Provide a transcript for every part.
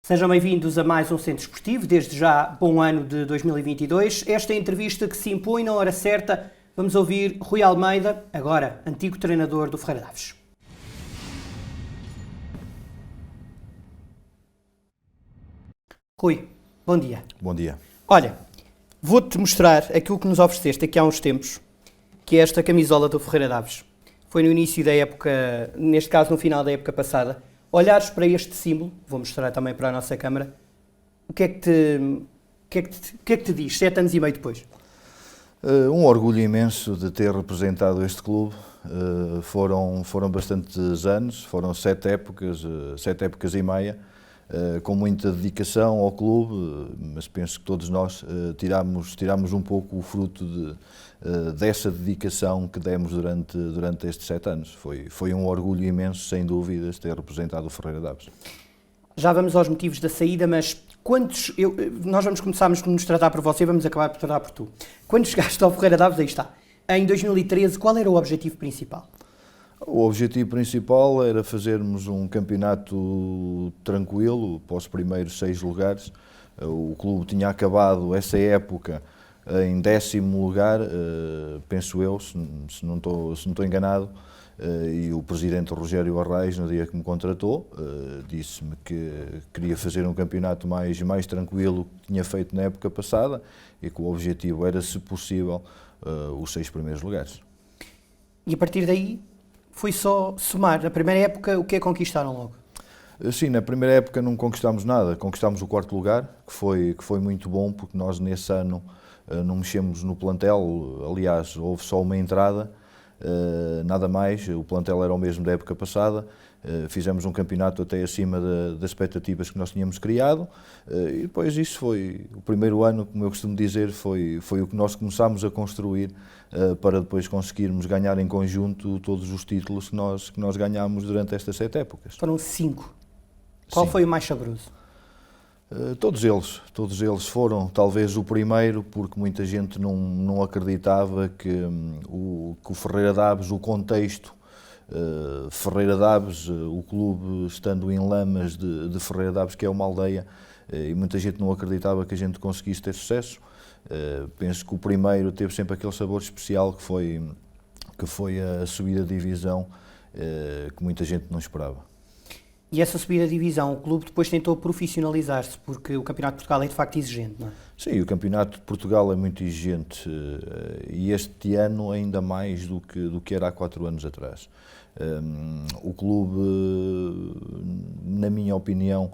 Sejam bem-vindos a mais um Centro Esportivo, desde já bom ano de 2022. Esta é a entrevista que se impõe na hora certa. Vamos ouvir Rui Almeida, agora antigo treinador do Ferreira Daves. Rui, bom dia. Bom dia. Olha, vou-te mostrar aquilo que nos ofereceste aqui há uns tempos, que é esta camisola do Ferreira Daves. Foi no início da época, neste caso no final da época passada. Olhares para este símbolo, vou mostrar também para a nossa câmara, o que é que te diz, 7 anos e meio depois? Um orgulho imenso de ter representado este clube. Foram bastantes anos, foram 7 épocas e meia, com muita dedicação ao clube, mas penso que todos nós tiramos um pouco o fruto dessa dedicação que demos durante estes 7 anos. Foi um orgulho imenso, sem dúvidas, ter representado o Ferreira Daves. Já vamos aos motivos da saída, mas nós começarmos por nos tratar por você, vamos acabar por tratar por tu. Quando chegaste ao Ferreira Daves, aí está, em 2013, qual era o objetivo principal? O objetivo principal era fazermos um campeonato tranquilo para os primeiros 6 lugares. O clube tinha acabado essa época em 10º lugar, penso eu, se não estou enganado, e o presidente Rogério Arraes, no dia que me contratou, disse-me que queria fazer um campeonato mais tranquilo que tinha feito na época passada e que o objetivo era, se possível, os 6 primeiros lugares. E a partir daí foi só somar. Na primeira época, o que é que conquistaram logo? Sim, na primeira época não conquistámos nada, conquistámos o 4º lugar, que foi muito bom, porque nós nesse ano não mexemos no plantel. Aliás, houve só uma entrada, nada mais, o plantel era o mesmo da época passada. Fizemos um campeonato até acima das expectativas que nós tínhamos criado, e depois isso foi o primeiro ano, como eu costumo dizer, foi o que nós começámos a construir para depois conseguirmos ganhar em conjunto todos os títulos que nós ganhámos durante estas 7 épocas. Foram 5. Qual Sim. foi o mais saboroso? Todos eles foram talvez o primeiro, porque muita gente não acreditava que o Ferreira Daves, o contexto Ferreira Daves, o clube estando em Lamas de Ferreira Daves, que é uma aldeia, e muita gente não acreditava que a gente conseguisse ter sucesso. Penso que o primeiro teve sempre aquele sabor especial que foi a subida de divisão, que muita gente não esperava. E essa subida de divisão, o clube depois tentou profissionalizar-se, porque o Campeonato de Portugal é de facto exigente, não é? Sim, o Campeonato de Portugal é muito exigente, e este ano ainda mais do que era há 4 anos atrás. O clube, na minha opinião,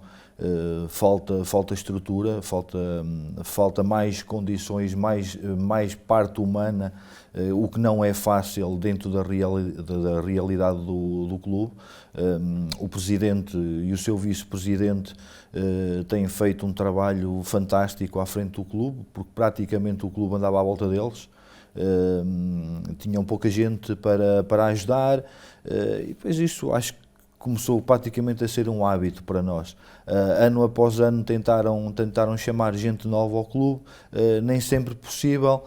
falta estrutura, falta mais condições, mais parte humana, o que não é fácil dentro da realidade do clube. O presidente e o seu vice-presidente têm feito um trabalho fantástico à frente do clube, porque praticamente o clube andava à volta deles. Tinham pouca gente para ajudar, e depois isso acho que começou praticamente a ser um hábito para nós. Ano após ano tentaram chamar gente nova ao clube, nem sempre possível,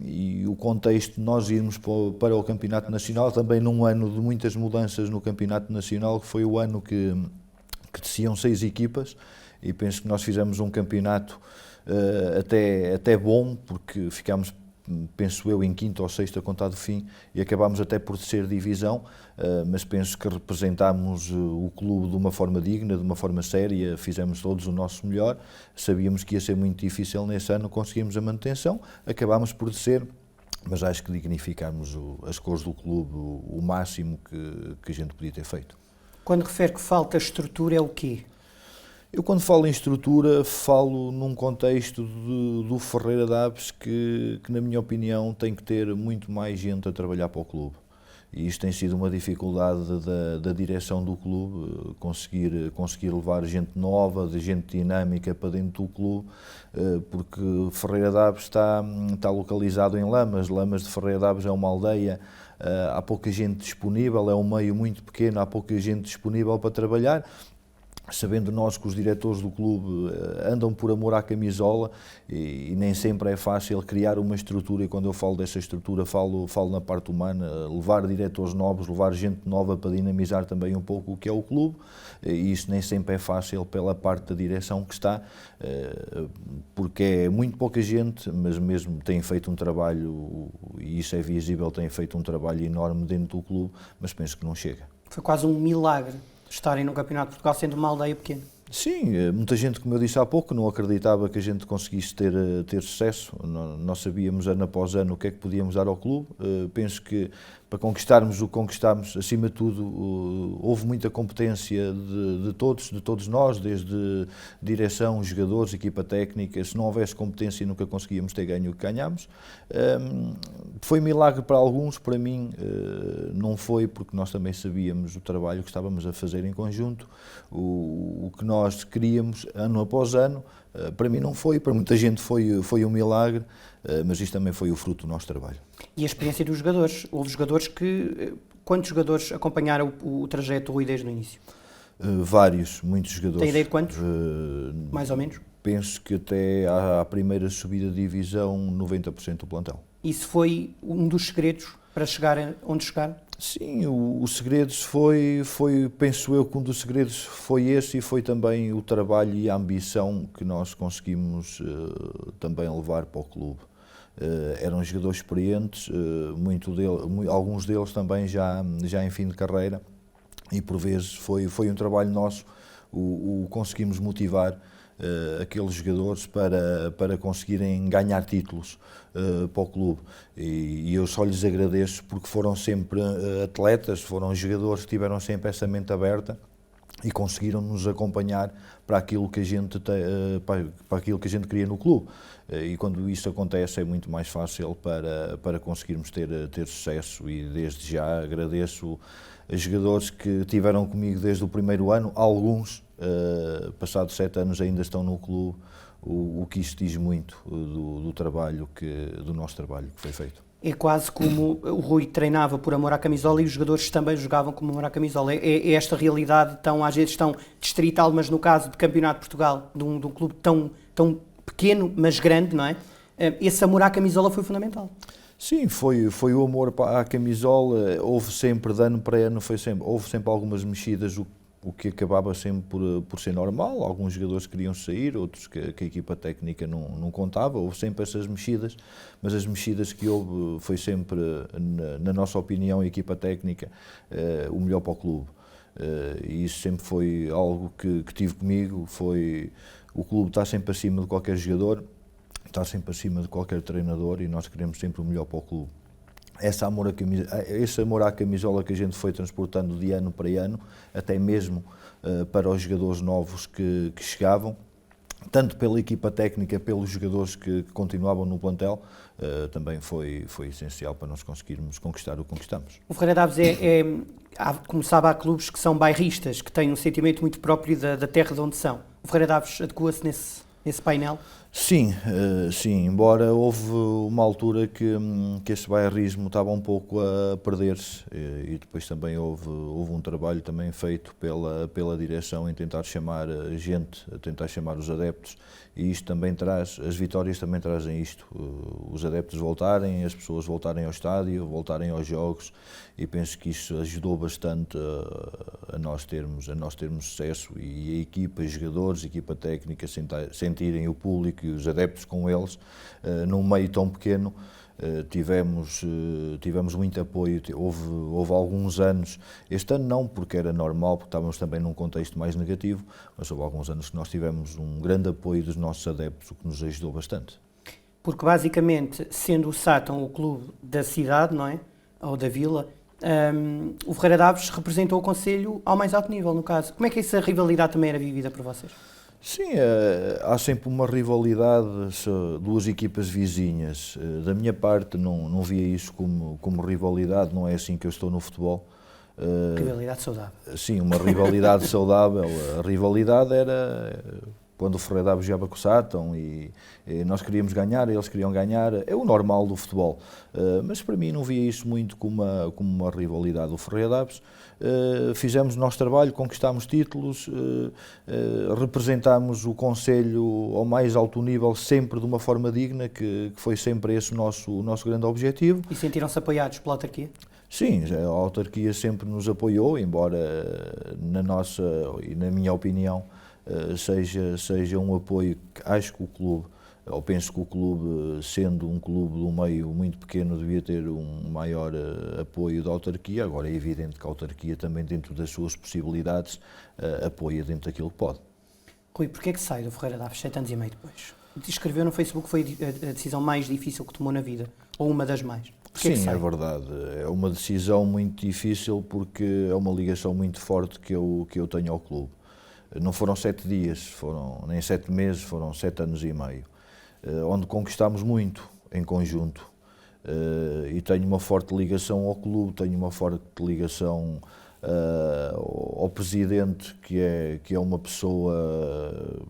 e o contexto de nós irmos para o Campeonato Nacional, também num ano de muitas mudanças no Campeonato Nacional, que foi o ano que desciam 6 equipas, e penso que nós fizemos um campeonato até bom, porque ficámos, penso eu, em 5º ou 6º a contar do fim, e acabámos até por descer divisão, mas penso que representámos o clube de uma forma digna, de uma forma séria, fizemos todos o nosso melhor. Sabíamos que ia ser muito difícil nesse ano, conseguimos a manutenção, acabámos por descer, mas acho que dignificámos as cores do clube o máximo que a gente podia ter feito. Quando refere que falta estrutura, é o quê? Eu, quando falo em estrutura, falo num contexto do Ferreira Daves que, na minha opinião, tem que ter muito mais gente a trabalhar para o clube. E isto tem sido uma dificuldade da direção do clube, conseguir levar gente nova, de gente dinâmica para dentro do clube, porque Ferreira Daves está localizado em Lamas. Lamas de Ferreira Daves é uma aldeia, há pouca gente disponível, é um meio muito pequeno, há pouca gente disponível para trabalhar. sabendo nós que os diretores do clube andam por amor à camisola e nem sempre é fácil criar uma estrutura, e quando eu falo dessa estrutura falo na parte humana, levar diretores novos, levar gente nova para dinamizar também um pouco o que é o clube, e isso nem sempre é fácil pela parte da direção que está, porque é muito pouca gente, mas mesmo tem feito um trabalho, e isso é visível, tem feito um trabalho enorme dentro do clube, mas penso que não chega. Foi quase um milagre estarem no Campeonato de Portugal sendo uma aldeia pequena. Sim, muita gente, como eu disse há pouco, não acreditava que a gente conseguisse ter sucesso. Nós sabíamos ano após ano o que é que podíamos dar ao clube. Penso que para conquistarmos o que conquistámos, acima de tudo, houve muita competência de todos nós, desde direção, jogadores, equipa técnica. Se não houvesse competência, nunca conseguíamos ter ganho o que ganhámos. Foi milagre para alguns, para mim não foi, porque nós também sabíamos o trabalho que estávamos a fazer em conjunto, o que nós queríamos ano após ano. Para mim não foi, para muita gente foi um milagre, mas isto também foi o fruto do nosso trabalho. E a experiência dos jogadores? Houve jogadores que... Quantos jogadores acompanharam o trajeto do Rui desde o início? Muitos jogadores. Tem ideia de quantos? Mais ou menos? Penso que até à primeira subida de divisão, 90% do plantel. Isso foi um dos segredos para chegar onde chegaram? Sim, o segredo penso eu que um dos segredos foi esse, e foi também o trabalho e a ambição que nós conseguimos também levar para o clube. Eram jogadores experientes, alguns deles também já em fim de carreira, e por vezes foi um trabalho nosso o conseguimos motivar aqueles jogadores para conseguirem ganhar títulos para o clube, e eu só lhes agradeço, porque foram sempre atletas, foram jogadores que tiveram sempre essa mente aberta e conseguiram nos acompanhar para aquilo que a gente para aquilo que a gente queria no clube, e quando isso acontece é muito mais fácil para conseguirmos ter sucesso. E desde já agradeço a jogadores que tiveram comigo desde o primeiro ano, alguns passados 7 anos ainda estão no clube, o que isso diz muito do nosso trabalho que foi feito. É quase como o Rui treinava por amor à camisola e os jogadores também jogavam por amor à camisola. É esta realidade às vezes tão distrital, mas no caso do Campeonato de Portugal, de um clube tão pequeno, mas grande, não é? Esse amor à camisola foi fundamental. Sim, foi o amor à camisola. Houve sempre, de ano para ano, houve sempre algumas mexidas, o que acabava sempre por ser normal. Alguns jogadores queriam sair, outros que a equipa técnica não contava. Houve sempre essas mexidas, mas as mexidas que houve foi sempre, na nossa opinião, a equipa técnica, o melhor para o clube. E isso sempre foi algo que tive comigo. O clube está sempre acima de qualquer jogador, está sempre acima de qualquer treinador, e nós queremos sempre o melhor para o clube. Esse amor à camisola que a gente foi transportando de ano para ano, até mesmo para os jogadores novos que chegavam, tanto pela equipa técnica, pelos jogadores que continuavam no plantel, também foi essencial para nós conseguirmos conquistar o que conquistamos. O Ferreira Daves como sabe, há clubes que são bairristas, que têm um sentimento muito próprio da terra de onde são. O Ferreira Daves adequa-se nesse painel? Sim, embora houve uma altura que esse bairrismo estava um pouco a perder-se, e depois também houve um trabalho também feito pela direção em tentar chamar a gente, a tentar chamar os adeptos, e isto também as vitórias também trazem isto, os adeptos voltarem, as pessoas voltarem ao estádio, voltarem aos jogos, e penso que isso ajudou bastante a nós termos sucesso, e a equipa, os jogadores, a equipa técnica sentirem o público e os adeptos com eles, num meio tão pequeno. Tivemos muito apoio. Houve alguns anos, este ano não, porque era normal, porque estávamos também num contexto mais negativo, mas houve alguns anos que nós tivemos um grande apoio dos nossos adeptos, o que nos ajudou bastante. Porque basicamente, sendo o Sátão o clube da cidade, não é? Ou da vila, o Ferreira Daves representou o concelho ao mais alto nível, no caso. Como é que essa rivalidade também era vivida por vocês? Sim, há sempre uma rivalidade, duas equipas vizinhas. Da minha parte não via isso como rivalidade, não é assim que eu estou no futebol. Rivalidade saudável. Sim, uma rivalidade saudável. A rivalidade era quando o Ferreira Daves jogava com o Sátão e nós queríamos ganhar, eles queriam ganhar, é o normal do futebol. Mas para mim não via isso muito como uma rivalidade. O Ferreira Daves, fizemos o nosso trabalho, conquistámos títulos, representámos o Conselho ao mais alto nível, sempre de uma forma digna, que foi sempre esse o nosso grande objetivo. E sentiram-se apoiados pela autarquia? Sim, a autarquia sempre nos apoiou, embora na nossa e na minha opinião seja um apoio que acho que o clube, ou penso que o clube, sendo um clube do meio muito pequeno, devia ter um maior apoio da autarquia. Agora é evidente que a autarquia também, dentro das suas possibilidades, apoia dentro daquilo que pode. Rui, porquê é que sai do Ferreira Daves 7 anos e meio depois? Escreveu no Facebook que foi a decisão mais difícil que tomou na vida, ou uma das mais. Sim, é verdade. É uma decisão muito difícil porque é uma ligação muito forte que eu tenho ao clube. Não foram 7 dias, nem 7 meses, foram 7 anos e meio, onde conquistámos muito em conjunto. E tenho uma forte ligação ao clube, tenho uma forte ligação ao presidente, que é uma pessoa,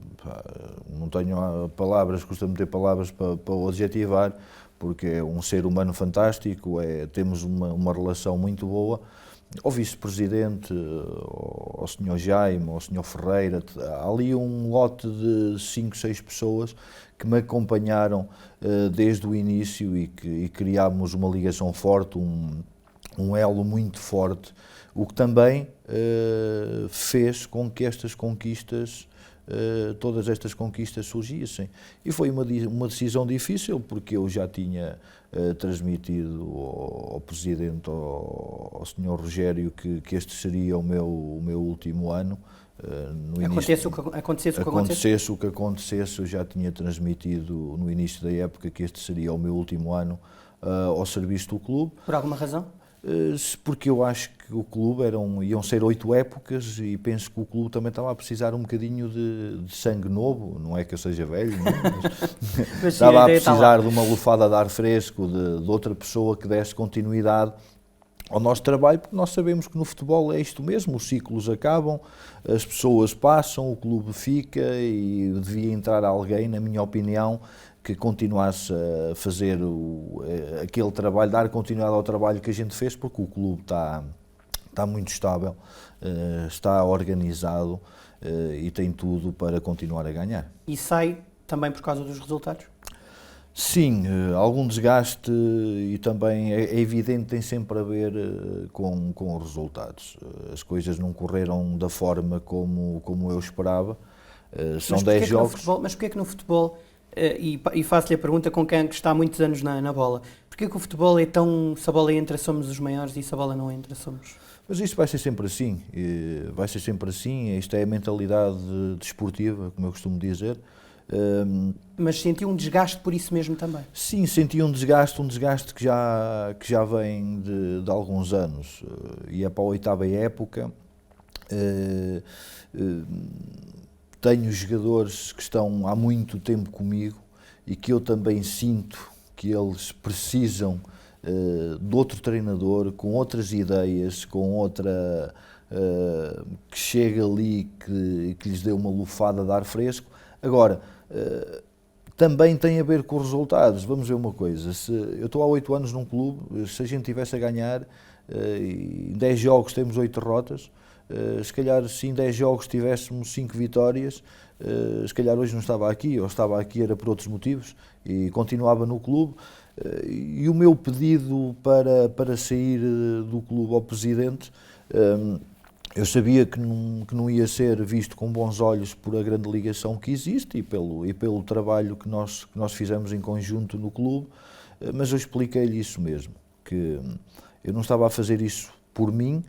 não tenho palavras, custa-me ter palavras para o adjetivar, porque é um ser humano fantástico, temos uma relação muito boa. Ao vice-presidente, ao Sr. Jaime, ao Sr. Ferreira, há ali um lote de 5, 6 pessoas que me acompanharam desde o início e criámos uma ligação forte, um elo muito forte, o que também fez com que estas conquistas, todas estas conquistas surgissem. E foi uma decisão difícil, porque eu já tinha transmitido ao Presidente, ao Sr. Rogério, que este seria o meu último ano. Acontecesse o que acontecesse, eu já tinha transmitido no início da época que este seria o meu último ano ao serviço do clube. Por alguma razão? Porque eu acho que o clube iam ser 8 épocas e penso que o clube também estava a precisar um bocadinho de sangue novo, não é que eu seja velho, mas estava a precisar de uma lufada de ar fresco, de outra pessoa que desse continuidade ao nosso trabalho, porque nós sabemos que no futebol é isto mesmo, os ciclos acabam, as pessoas passam, o clube fica e devia entrar alguém, na minha opinião, que continuasse a fazer aquele trabalho, dar continuidade ao trabalho que a gente fez, porque o clube está muito estável, está organizado e tem tudo para continuar a ganhar. E sai também por causa dos resultados? Sim, algum desgaste e também é evidente, tem sempre a ver com os resultados. As coisas não correram da forma como eu esperava. São 10 jogos. Mas porquê é que no futebol, e faço-lhe a pergunta com quem está há muitos anos na bola, porquê é que o futebol é tão, se a bola entra somos os maiores e se a bola não entra somos... Mas isto vai ser sempre assim, isto é a mentalidade desportiva, como eu costumo dizer. Mas sentiu um desgaste por isso mesmo também? Sim, senti um desgaste que já vem de alguns anos, e é para a 8ª época. Tenho jogadores que estão há muito tempo comigo e que eu também sinto que eles precisam de outro treinador, com outras ideias, com outra que chega ali, que lhes dê uma lufada de ar fresco. Agora, também tem a ver com os resultados. Vamos ver uma coisa, eu estou há 8 anos num clube, se a gente estivesse a ganhar, em 10 jogos temos 8 derrotas, se calhar se em 10 jogos tivéssemos 5 vitórias, se calhar hoje não estava aqui, ou estava aqui era por outros motivos, e continuava no clube. E o meu pedido para sair do clube ao Presidente, eu sabia que não ia ser visto com bons olhos por a grande ligação que existe e pelo trabalho que nós fizemos em conjunto no clube, mas eu expliquei-lhe isso mesmo, que eu não estava a fazer isso por mim,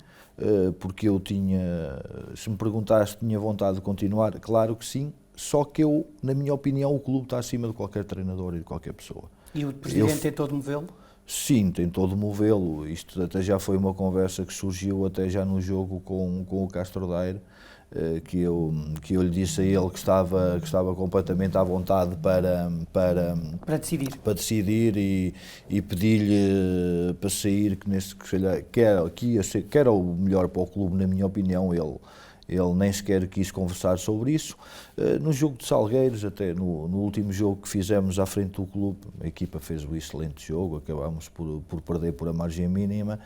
porque eu se me perguntasse, tinha vontade de continuar, claro que sim, só que na minha opinião, o clube está acima de qualquer treinador e de qualquer pessoa. E o Presidente tentou de movê-lo? Sim, tentou de movê-lo. Isto até já foi uma conversa que surgiu até já no jogo com o Castro Daire, que eu lhe disse a ele que estava completamente à vontade para decidir e pedi-lhe para sair, que era o melhor para o clube, na minha opinião. ele nem sequer quis conversar sobre isso. No jogo de Salgueiros, até no último jogo que fizemos à frente do clube, a equipa fez um excelente jogo, acabámos por perder por a margem mínima,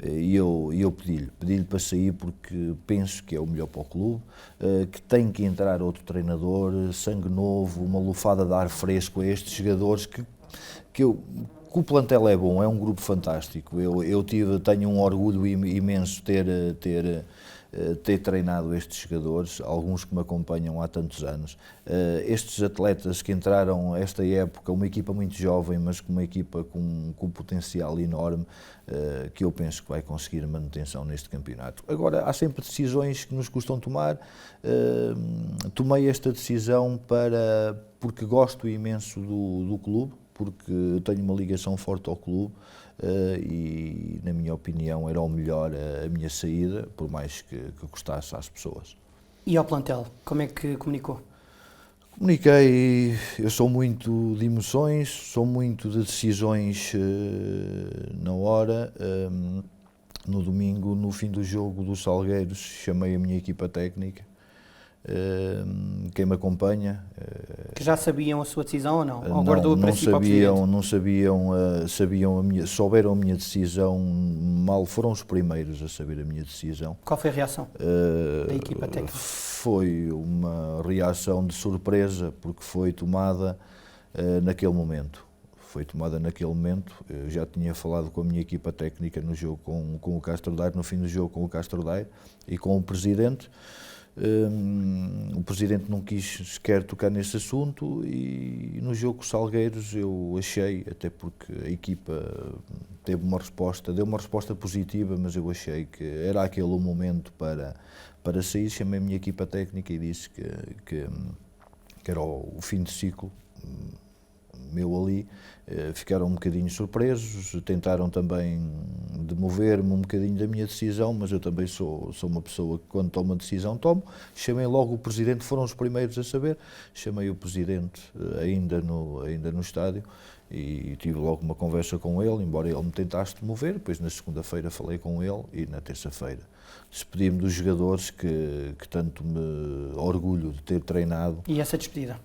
e eu pedi-lhe para sair porque penso que é o melhor para o clube, que tem que entrar outro treinador, sangue novo, uma lufada de ar fresco a estes jogadores que o plantel é bom, é um grupo fantástico. Eu tenho um orgulho imenso ter treinado estes jogadores, alguns que me acompanham há tantos anos. Estes atletas que entraram esta época, uma equipa muito jovem, mas com uma equipa com potencial enorme, que eu penso que vai conseguir a manutenção neste campeonato. Agora, há sempre decisões que nos custam tomar. Tomei esta decisão porque gosto imenso do clube, porque tenho uma ligação forte ao clube, e, na minha opinião, era o melhor a minha saída, por mais que custasse às pessoas. E ao plantel, como é que comunicou? Comuniquei, eu sou muito de emoções, sou muito de decisões na hora. No domingo, no fim do jogo dos Salgueiros, chamei a minha equipa técnica, quem me acompanha. Que já sabiam a sua decisão ou não? Ou guardou para si para o presidente? Souberam a minha decisão, mal foram os primeiros a saber a minha decisão. Qual foi a reação da equipa técnica? Foi uma reação de surpresa, porque foi tomada naquele momento. Eu já tinha falado com a minha equipa técnica no jogo com o Castro Daire, no fim do jogo com o Castro Daire e com o presidente. O presidente não quis sequer tocar nesse assunto, e no jogo com os Salgueiros eu achei, até porque a equipa deu uma resposta positiva, mas eu achei que era aquele o momento para sair. Chamei a minha equipa técnica e disse que era o fim de ciclo meu ali. Ficaram um bocadinho surpresos, tentaram também demover-me um bocadinho da minha decisão, mas eu também sou uma pessoa que, quando tomo uma decisão, tomo. Chamei logo o presidente, foram os primeiros a saber. Chamei o presidente ainda no estádio e tive logo uma conversa com ele, embora ele me tentasse demover. Depois, na segunda-feira, falei com ele, e na terça-feira despedi-me dos jogadores que tanto me orgulho de ter treinado. E essa despedida?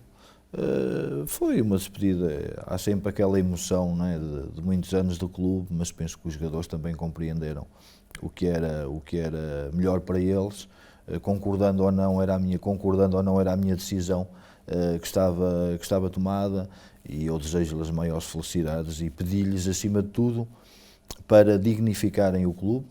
Foi uma despedida, há sempre aquela emoção, não é, de muitos anos do clube, mas penso que os jogadores também compreenderam o que era melhor para eles, concordando ou não era a minha decisão que estava tomada, e eu desejo-lhes as maiores felicidades e pedi-lhes, acima de tudo, para dignificarem o clube,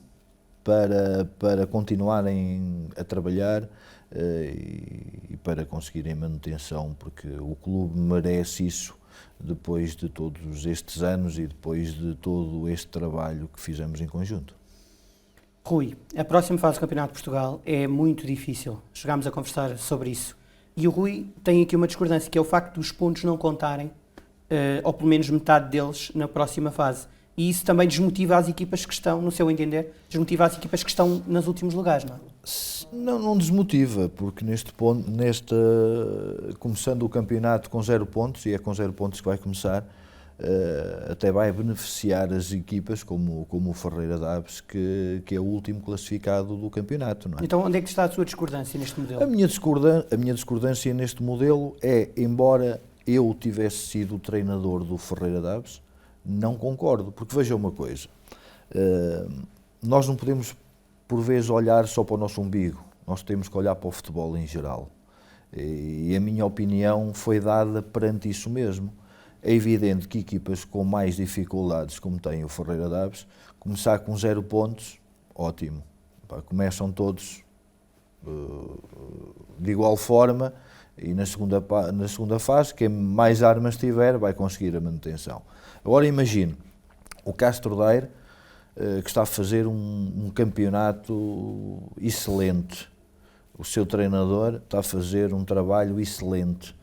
para continuarem a trabalhar, e para conseguirem manutenção, porque o clube merece isso depois de todos estes anos e depois de todo este trabalho que fizemos em conjunto. Rui, a próxima fase do Campeonato de Portugal é muito difícil. Chegámos a conversar sobre isso. E o Rui tem aqui uma discordância, que é o facto dos pontos não contarem, ou pelo menos metade deles, na próxima fase. E isso também desmotiva as equipas que estão, no seu entender, desmotiva as equipas que estão nos últimos lugares, não é? Não desmotiva, porque começando o campeonato com 0 pontos, e é com 0 pontos que vai começar, até vai beneficiar as equipas como o Ferreira Daves, que é o último classificado do campeonato, não é? Então, onde é que está a sua discordância neste modelo? A minha discordância neste modelo é, embora eu tivesse sido o treinador do Ferreira Daves, não concordo, porque veja uma coisa, nós não podemos por vezes olhar só para o nosso umbigo, nós temos que olhar para o futebol em geral, e a minha opinião foi dada perante isso mesmo. É evidente que equipas com mais dificuldades, como tem o Ferreira Daves, começar com 0 pontos, ótimo, começam todos de igual forma, e na segunda fase, quem mais armas tiver vai conseguir a manutenção. Agora imagine o Castro Daire, que está a fazer um campeonato excelente. O seu treinador está a fazer um trabalho excelente.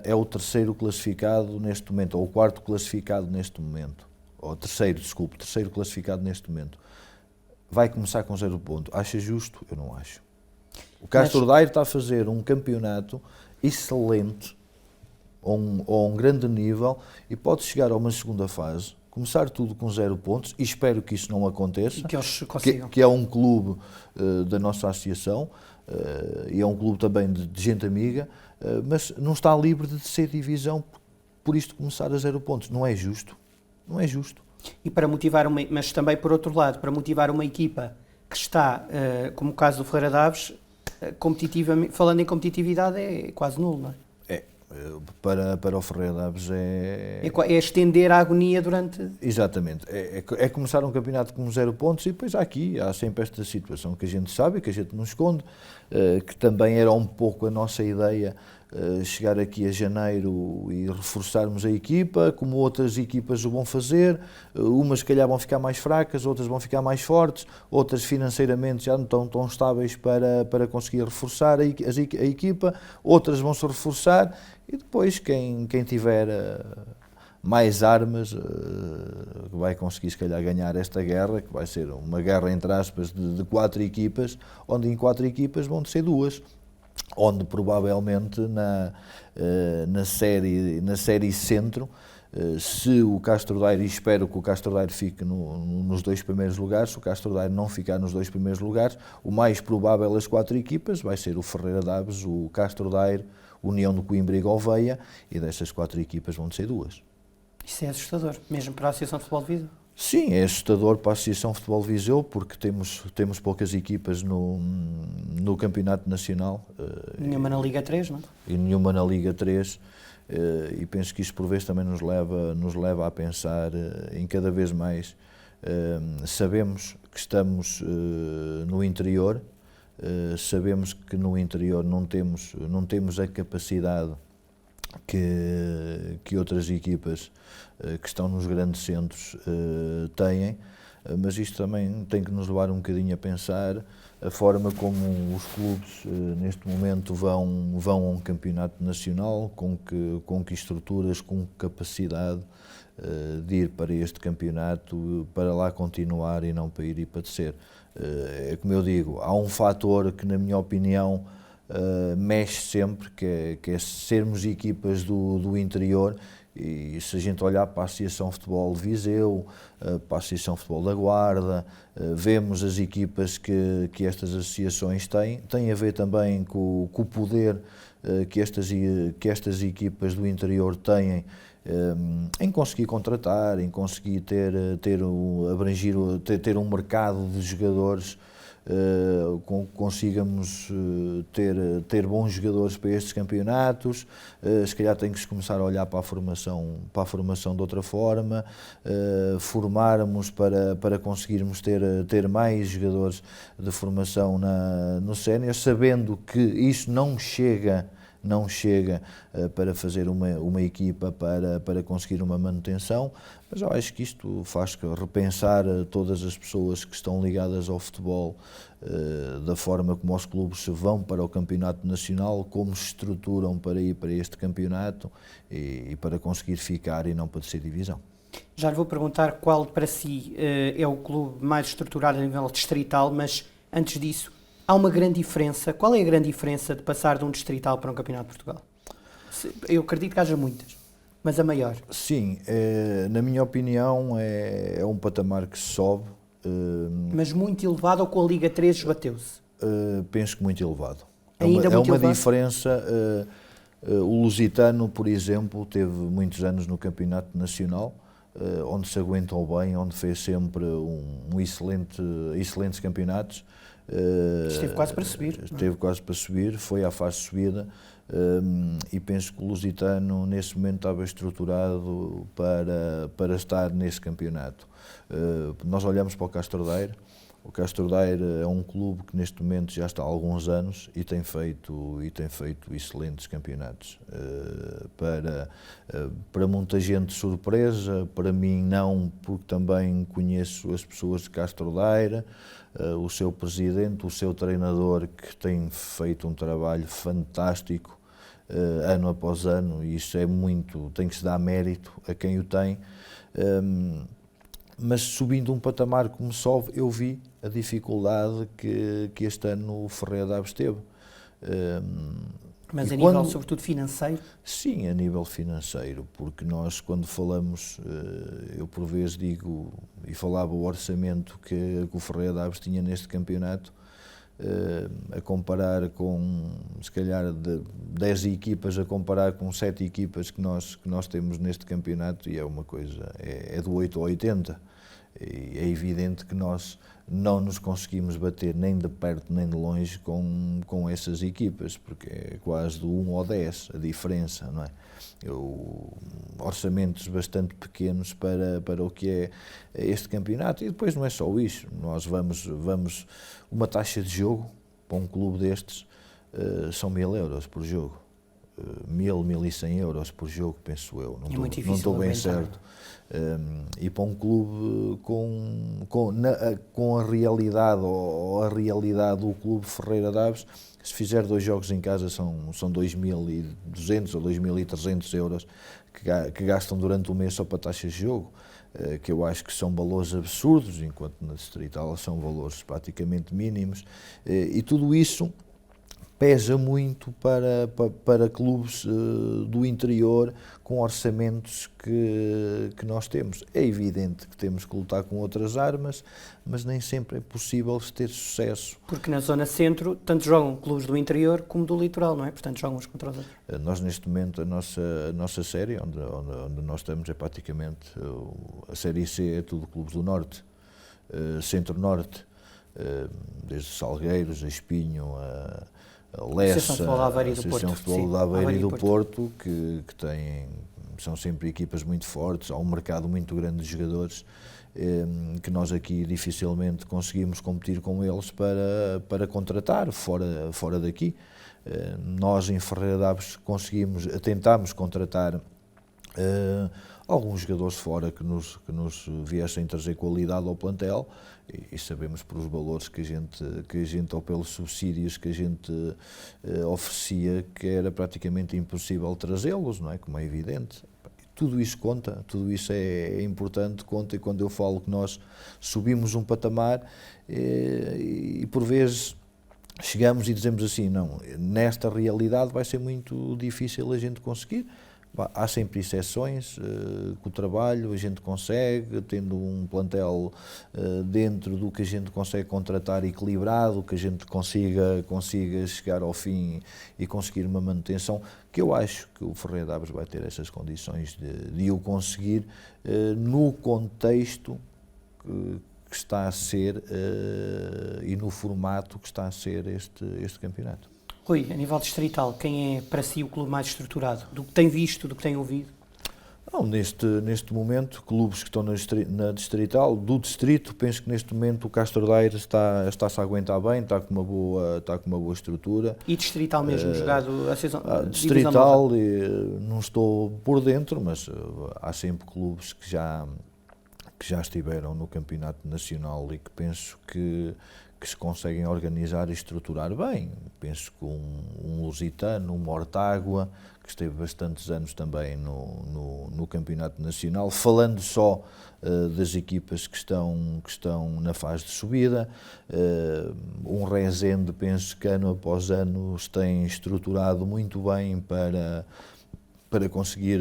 É o terceiro classificado neste momento, ou o quarto classificado neste momento. Ou terceiro classificado neste momento. Vai começar com 0 pontos. Acha justo? Eu não acho. O Castro Daire está a fazer um campeonato excelente, a um grande nível, e pode chegar a uma segunda fase começar tudo com 0 pontos, e espero que isso não aconteça, E que eles consigam. que é um clube da nossa associação, e é um clube também de gente amiga, mas não está livre de ser divisão por isto começar a 0 pontos. Não é justo. Não é justo. E para motivar mas também por outro lado, para motivar uma equipa que está, como o caso do Ferreira Daves, falando em competitividade, é quase nulo, não é? Para o Ferreira Daves É estender a agonia durante... Exatamente. É começar um campeonato com 0 pontos e depois há sempre esta situação que a gente sabe, que a gente não esconde, que também era um pouco a nossa ideia, chegar aqui a janeiro e reforçarmos a equipa, como outras equipas o vão fazer, umas se calhar vão ficar mais fracas, outras vão ficar mais fortes, outras financeiramente já não estão tão estáveis para conseguir reforçar a equipa, outras vão se reforçar e depois quem tiver mais armas vai conseguir se calhar ganhar esta guerra, que vai ser uma guerra entre aspas de 4 equipas, onde em 4 equipas vão ser 2. Onde provavelmente na série centro, se o Castro Daire, e espero que o Castro Daire fique nos 2 primeiros lugares, se o Castro Daire não ficar nos 2 primeiros lugares, o mais provável das 4 equipas vai ser o Ferreira Daves, o Castro Daire, União de Coimbra e Gouveia, e destas 4 equipas vão ser 2. Isso é assustador, mesmo para a Associação de Futebol de Viseu. Sim, é assustador para a Associação de Futebol de Viseu, porque temos poucas equipas no Campeonato Nacional. Nenhuma na Liga 3, não é? E nenhuma na Liga 3, e penso que isso por vezes também nos leva a pensar em cada vez mais. Sabemos que estamos no interior, sabemos que no interior não temos a capacidade que outras equipas que estão nos grandes centros têm, mas isto também tem que nos levar um bocadinho a pensar a forma como os clubes neste momento vão a um campeonato nacional, com que estruturas, com capacidade de ir para este campeonato, para lá continuar e não para ir e padecer. É como eu digo, há um fator que na minha opinião mexe sempre, que é sermos equipas do interior, e se a gente olhar para a Associação de Futebol de Viseu, para a Associação de Futebol da Guarda, vemos as equipas que estas associações têm, tem a ver também com o poder que estas equipas do interior têm em conseguir contratar, em conseguir ter um mercado de jogadores, consigamos ter bons jogadores para estes campeonatos, se calhar tem que se começar a olhar para a formação de outra forma, formarmos para conseguirmos ter mais jogadores de formação no sénior, sabendo que isso não chega para fazer uma equipa para conseguir uma manutenção, mas eu acho que isto faz repensar todas as pessoas que estão ligadas ao futebol, da forma como os clubes vão para o campeonato nacional, como se estruturam para ir para este campeonato e para conseguir ficar e não para descer divisão. Já lhe vou perguntar qual para si é o clube mais estruturado a nível distrital, mas antes disso, há uma grande diferença. Qual é a grande diferença de passar de um distrital para um campeonato de Portugal? Eu acredito que haja muitas, mas a maior. Sim, na minha opinião é um patamar que se sobe. Mas muito elevado, ou com a Liga 3 bateu-se? Penso que muito elevado. Ainda muito uma elevado? diferença. O Lusitano, por exemplo, teve muitos anos no campeonato nacional, onde se aguentou bem, onde fez sempre excelentes campeonatos. Esteve quase para subir. Esteve quase para subir, foi à fase de subida, e penso que o Lusitano nesse momento estava estruturado para estar nesse campeonato. Nós olhamos para o Castro Daire. O Castro Daire é um clube que neste momento já está há alguns anos e tem feito excelentes campeonatos. Para muita gente surpresa, para mim não, porque também conheço as pessoas de Castro Daire, o seu presidente, o seu treinador, que tem feito um trabalho fantástico ano após ano, e isso tem que se dar mérito a quem o tem. Mas subindo um patamar como sobe, eu vi a dificuldade que este ano o Ferreira Daves teve. Mas a nível, sobretudo, financeiro? Sim, a nível financeiro, porque nós, quando falamos, eu por vezes digo, e falava o orçamento que o Ferreira Daves tinha neste campeonato, a comparar com, se calhar, 10 equipas, a comparar com 7 equipas que nós temos neste campeonato, e é uma coisa, é do 8 ao 80. E é evidente que nós não nos conseguimos bater nem de perto nem de longe com essas equipas, porque é quase do 1 ao 10 a diferença, não é? Orçamentos bastante pequenos para o que é este campeonato. E depois não é só isso, nós vamos uma taxa de jogo para um clube destes são 1000 euros por jogo. 1100 euros por jogo, penso eu, não estou bem certo. E para um clube com a realidade, ou a realidade do clube Ferreira Daves, se fizer 2 jogos em casa são 2.200 ou 2.300 euros que gastam durante o mês só para taxas de jogo, que eu acho que são valores absurdos, enquanto na Distrital são valores praticamente mínimos, e tudo isso pesa muito para clubes do interior com orçamentos que nós temos. É evidente que temos que lutar com outras armas, mas nem sempre é possível ter sucesso. Porque na zona centro, tanto jogam clubes do interior como do litoral, não é? Portanto, jogam uns contra os outros. Nós, neste momento, a nossa série, onde nós estamos, é praticamente, a Série C é tudo clubes do Norte, Centro-Norte, desde Salgueiros, a Espinho, a Lessa, a Associação de Futebol da Aveiro e do Porto, que são sempre equipas muito fortes, há um mercado muito grande de jogadores, que nós aqui dificilmente conseguimos competir com eles para contratar fora daqui. Nós em Ferreira Daves tentámos contratar alguns jogadores fora que nos viessem trazer qualidade ao plantel, e sabemos por os valores que a gente ou pelos subsídios que a gente oferecia, que era praticamente impossível trazê-los, não é? Como é evidente. Tudo isso conta, tudo isso é importante, conta, e quando eu falo que nós subimos um patamar e por vezes chegamos e dizemos assim, não, nesta realidade vai ser muito difícil a gente conseguir. Há sempre exceções, com o trabalho a gente consegue, tendo um plantel dentro do que a gente consegue contratar equilibrado, que a gente consiga chegar ao fim e conseguir uma manutenção, que eu acho que o Ferreira Daves vai ter essas condições de o conseguir no contexto que está a ser e no formato que está a ser este campeonato. Rui, a nível distrital, quem é para si o clube mais estruturado? Do que tem visto, do que tem ouvido? Não, neste momento, clubes que estão na Distrital, do Distrito, penso que neste momento o Castro Daire está-se a aguentar bem, está com uma boa estrutura. E Distrital mesmo, jogado a season, Distrital, não estou por dentro, mas há sempre clubes que já estiveram no Campeonato Nacional e que penso que se conseguem organizar e estruturar bem. Penso que um Lusitano, um Mortágua, que esteve bastantes anos também no Campeonato Nacional, falando só das equipas que estão na fase de subida. Um Rezende, penso que ano após ano tem estruturado muito bem para conseguir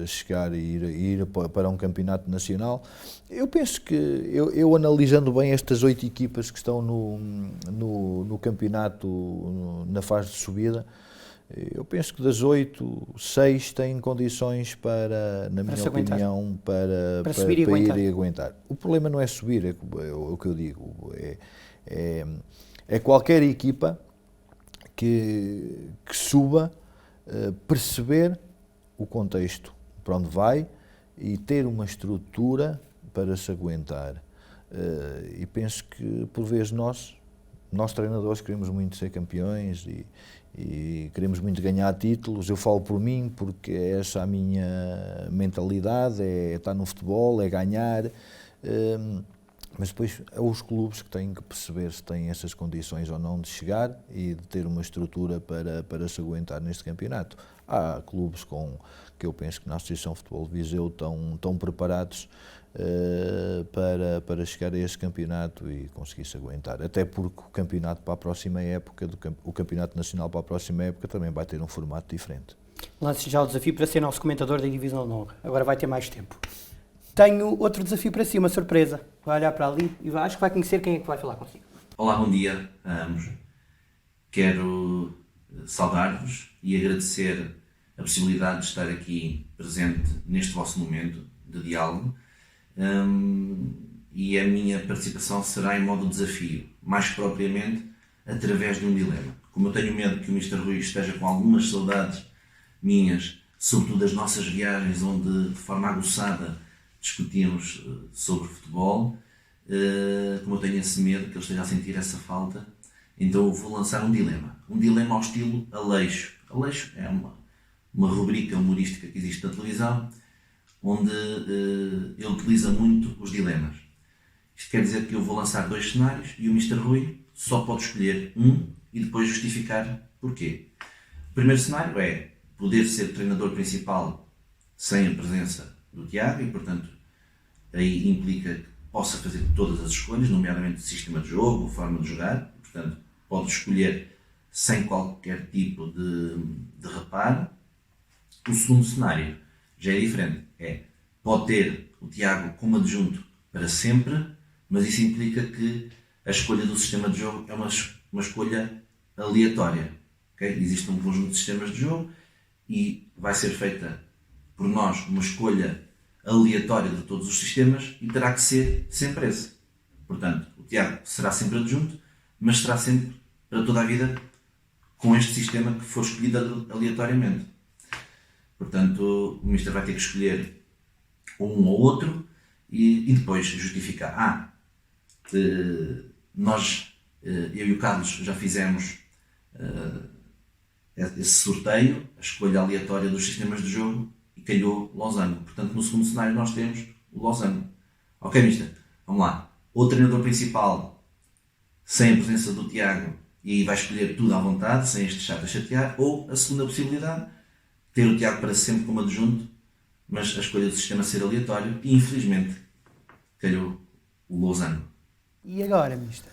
chegar e ir para um campeonato nacional. Eu penso que, eu analisando bem estas 8 equipas que estão no campeonato na fase de subida, eu penso que das 8, 6 têm condições na minha opinião, para subir ir e aguentar. O problema não é subir, é o que eu digo, é qualquer equipa que suba, perceber o contexto para onde vai e ter uma estrutura para se aguentar. E penso que, por vezes, nós treinadores queremos muito ser campeões e queremos muito ganhar títulos. Eu falo por mim, porque é essa a minha mentalidade, é estar no futebol, é ganhar. Mas depois é os clubes que têm que perceber se têm essas condições ou não de chegar e de ter uma estrutura para se aguentar neste campeonato. Há clubes que eu penso que na Associação de Futebol de Viseu estão preparados para chegar a este campeonato e conseguir se aguentar. Até porque o campeonato para a próxima época, o campeonato nacional para a próxima época também vai ter um formato diferente. Lance já o desafio para ser nosso comentador da Divisão de Honra. Agora vai ter mais tempo. Tenho outro desafio para si, uma surpresa. Vai olhar para ali e acho que vai conhecer quem é que vai falar consigo. Olá, bom dia a ambos. Quero saudar-vos e agradecer a possibilidade de estar aqui presente neste vosso momento de diálogo. E a minha participação será em modo desafio, mais propriamente através de um dilema. Como eu tenho medo que o Mr. Rui esteja com algumas saudades minhas, sobretudo das nossas viagens, onde de forma aguçada discutíamos sobre futebol, como eu tenho esse medo que ele esteja a sentir essa falta, então eu vou lançar um dilema ao estilo Aleixo. Aleixo é uma rubrica humorística que existe na televisão, onde ele utiliza muito os dilemas. Isto quer dizer que eu vou lançar 2 cenários e o Mr. Rui só pode escolher um e depois justificar porquê. O primeiro cenário é poder ser treinador principal sem a presença do Tiago e, portanto, aí implica que possa fazer todas as escolhas, nomeadamente o sistema de jogo, a forma de jogar, e, portanto, pode escolher sem qualquer tipo de reparo. O segundo cenário já é diferente, pode ter o Tiago como adjunto para sempre, mas isso implica que a escolha do sistema de jogo é uma escolha aleatória. Okay? Existe um conjunto de sistemas de jogo e vai ser feita por nós uma escolha aleatória de todos os sistemas e terá que ser sempre esse. Portanto, o Tiago será sempre adjunto, mas será sempre para toda a vida com este sistema que for escolhido aleatoriamente. Portanto, o Mister vai ter que escolher um ou outro e depois justificar. Nós, eu e o Carlos, já fizemos esse sorteio, a escolha aleatória dos sistemas de jogo e calhou Losango. Portanto, no segundo cenário nós temos o Losango. Ok, Mister? Vamos lá. O treinador principal sem a presença do Tiago e vai escolher tudo à vontade, sem este chato a chatear, ou a segunda possibilidade, ter o Tiago para sempre como adjunto, mas a escolha do sistema ser aleatório e infelizmente calhou o Losango. E agora, Mister?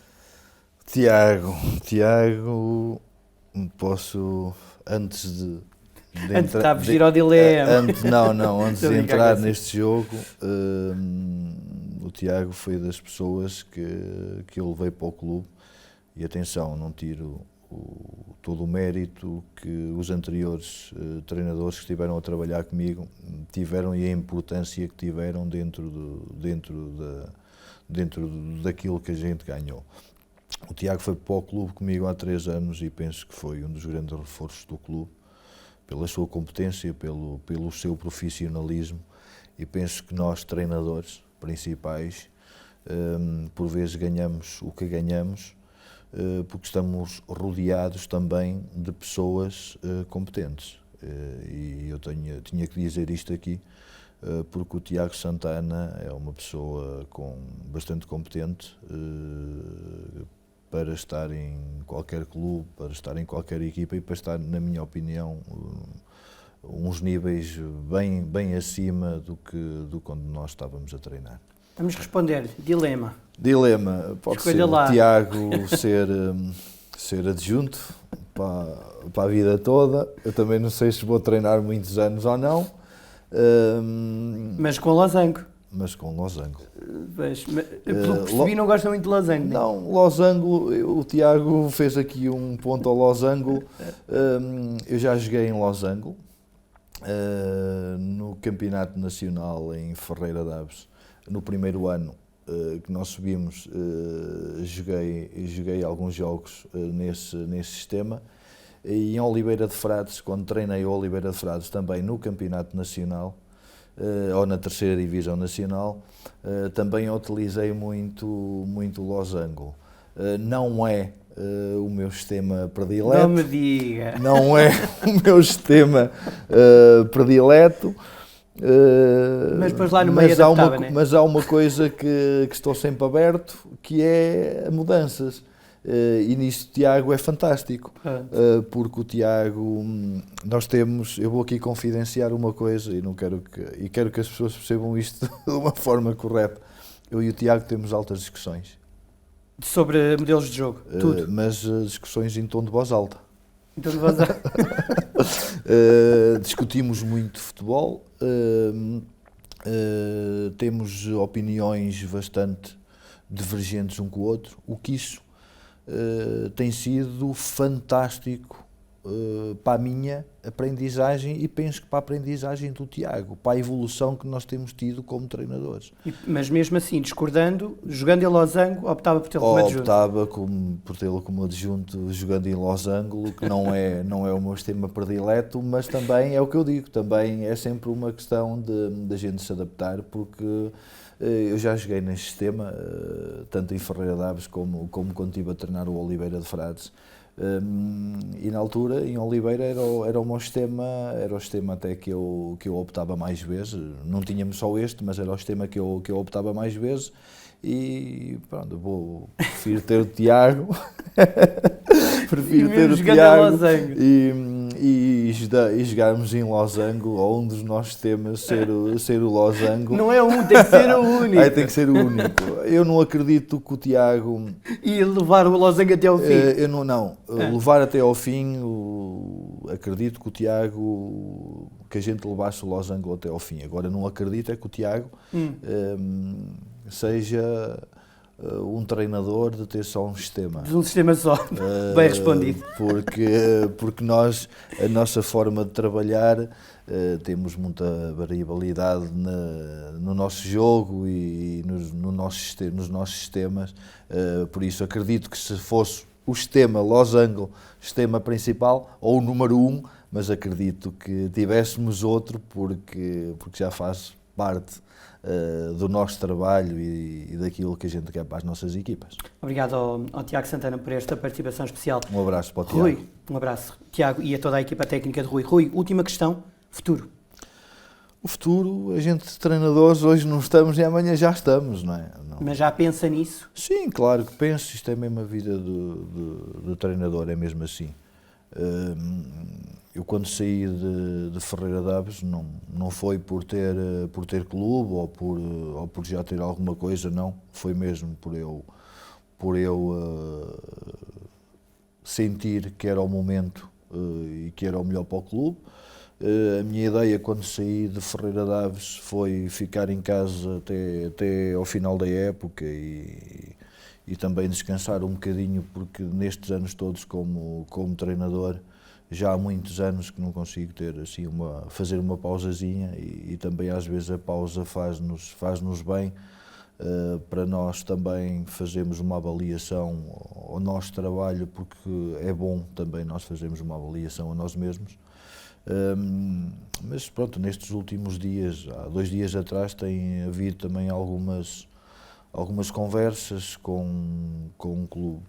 Tiago, posso, antes de está a fugir ao dilema. Antes de entrar neste jogo, o Tiago foi das pessoas que eu levei para o clube e atenção, não tiro todo o mérito que os anteriores treinadores que estiveram a trabalhar comigo tiveram e a importância que tiveram dentro daquilo que a gente ganhou. O Tiago foi para o clube comigo há 3 anos e penso que foi um dos grandes reforços do clube, pela sua competência, pelo seu profissionalismo, e penso que nós, treinadores principais, por vezes ganhamos o que ganhamos, porque estamos rodeados também de pessoas competentes. E eu tinha que dizer isto aqui, porque o Tiago Santana é uma pessoa bastante competente para estar em qualquer clube, para estar em qualquer equipa e para estar, na minha opinião, uns níveis bem acima do quando nós estávamos a treinar. Vamos responder. Dilema. Pode Escolha ser lá. o Tiago ser adjunto para a vida toda. Eu também não sei se vou treinar muitos anos ou não. Mas com Losango. Mas com Losango. Pelo que percebi, não gosta muito de Losango. Não, Losango, o Tiago fez aqui um ponto ao Losango. Eu já joguei em Losango, no Campeonato Nacional em Ferreira de Aves. No primeiro ano que nós subimos, joguei alguns jogos nesse sistema. E em Oliveira de Frades, quando treinei o Oliveira de Frades também no Campeonato Nacional, ou na terceira divisão nacional, também utilizei muito o Losango. Não é o meu sistema predileto. Não me diga. Não é o meu sistema predileto, Mas depois lá no meio adaptava, né? Mas há uma coisa que estou sempre aberto, que é mudanças. E nisso o Tiago é fantástico, porque o Tiago, eu vou aqui confidenciar uma coisa e quero que as pessoas percebam isto de uma forma correta. Eu e o Tiago temos altas discussões. Sobre modelos de jogo, tudo. Mas discussões em tom de voz alta. Então, vamos lá. Discutimos muito futebol, temos opiniões bastante divergentes um com o outro, o que isso tem sido fantástico para a minha aprendizagem e penso que para a aprendizagem do Tiago, para a evolução que nós temos tido como treinadores. Mas mesmo assim, discordando, jogando em losango, optava por tê-lo como adjunto? Optava por tê-lo como adjunto jogando em losango, que não é o meu sistema predileto, mas também é o que eu digo, também é sempre uma questão de a gente se adaptar, porque eu já joguei neste sistema, tanto em Ferreira Daves como quando estive a treinar o Oliveira de Frades. E na altura, em Oliveira, era o meu sistema, era o sistema até que eu optava mais vezes. Não tínhamos só este, mas era o sistema que eu optava mais vezes. E pronto, prefiro ter o Tiago. Prefiro ter o Tiago e jogarmos em losango, ou um dos nossos temas ser o losango. Não é um, tem que ser o único. Tem que ser o único. Eu não acredito que o Tiago... E levar o losango até ao fim. Eu não. Levar até ao fim, acredito que o Tiago... que a gente levasse o losango até ao fim. Agora, não acredito é que o Tiago seja um treinador de ter só um sistema. De um sistema só. Bem respondido. Porque nós, a nossa forma de trabalhar, temos muita variabilidade no nosso jogo e nos nossos sistemas. Por isso, acredito que se fosse o sistema losango, sistema principal, ou o número 1, mas acredito que tivéssemos outro, porque já faz parte do nosso trabalho e daquilo que a gente quer para as nossas equipas. Obrigado ao Tiago Santana por esta participação especial. Um abraço para o Tiago. Rui, um abraço, Tiago, e a toda a equipa técnica de Rui. Rui, última questão, futuro. O futuro, a gente treinadores, hoje não estamos e amanhã já estamos, não é? Não. Mas já pensa nisso? Sim, claro que penso, isto é mesmo a vida do treinador, é mesmo assim. Eu quando saí de Ferreira Daves não foi por ter clube ou por já ter alguma coisa, não. Foi mesmo por eu sentir que era o momento e que era o melhor para o clube. A minha ideia quando saí de Ferreira Daves foi ficar em casa até ao final da época e também descansar um bocadinho, porque nestes anos todos como treinador já há muitos anos que não consigo ter assim fazer uma pausazinha e também às vezes a pausa faz-nos bem para nós também fazermos uma avaliação ao nosso trabalho, porque é bom também nós fazermos uma avaliação a nós mesmos. Mas pronto, nestes últimos dias, há 2 dias atrás, tem havido também algumas conversas com o clube.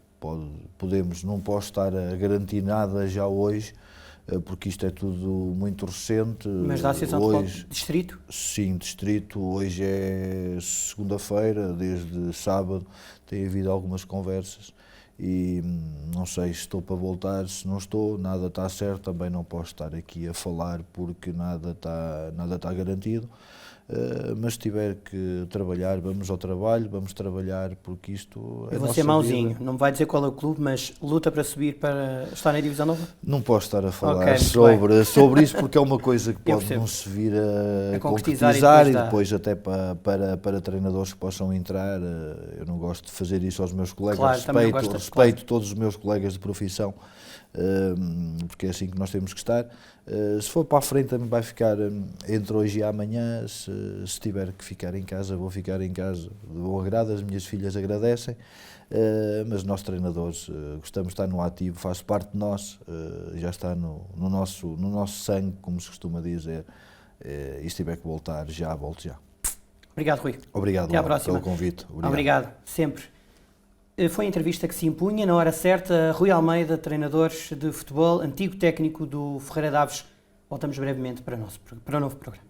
Não posso estar a garantir nada já hoje, porque isto é tudo muito recente. Mas da Associação de Futebol Distrito? Sim, Distrito. Hoje é segunda-feira, desde sábado tem havido algumas conversas e não sei se estou para voltar, se não estou, nada está certo, também não posso estar aqui a falar porque nada está garantido. Mas se tiver que trabalhar, vamos ao trabalho, vamos trabalhar, porque isto é eu vou ser mauzinho, não me vai dizer qual é o clube, mas luta para subir, para estar na Divisão Nova? Não posso estar a falar sobre isso, porque é uma coisa que pode não se vir a concretizar e depois até para treinadores que possam entrar. Eu não gosto de fazer isso aos meus colegas, claro, respeito todos os meus colegas de profissão, porque é assim que nós temos que estar. Se for para a frente também vai ficar entre hoje e amanhã. Se tiver que ficar em casa, vou ficar em casa de bom agrado, as minhas filhas agradecem, mas nós treinadores gostamos de estar no ativo, faz parte de nós, já está no nosso sangue, como se costuma dizer, e se tiver que voltar já, volto já. Obrigado, Rui. Obrigado pelo convite. Obrigado, sempre. Foi a entrevista que se impunha na hora certa. Rui Almeida, treinador de futebol, antigo técnico do Ferreira Daves. Voltamos brevemente para o novo programa.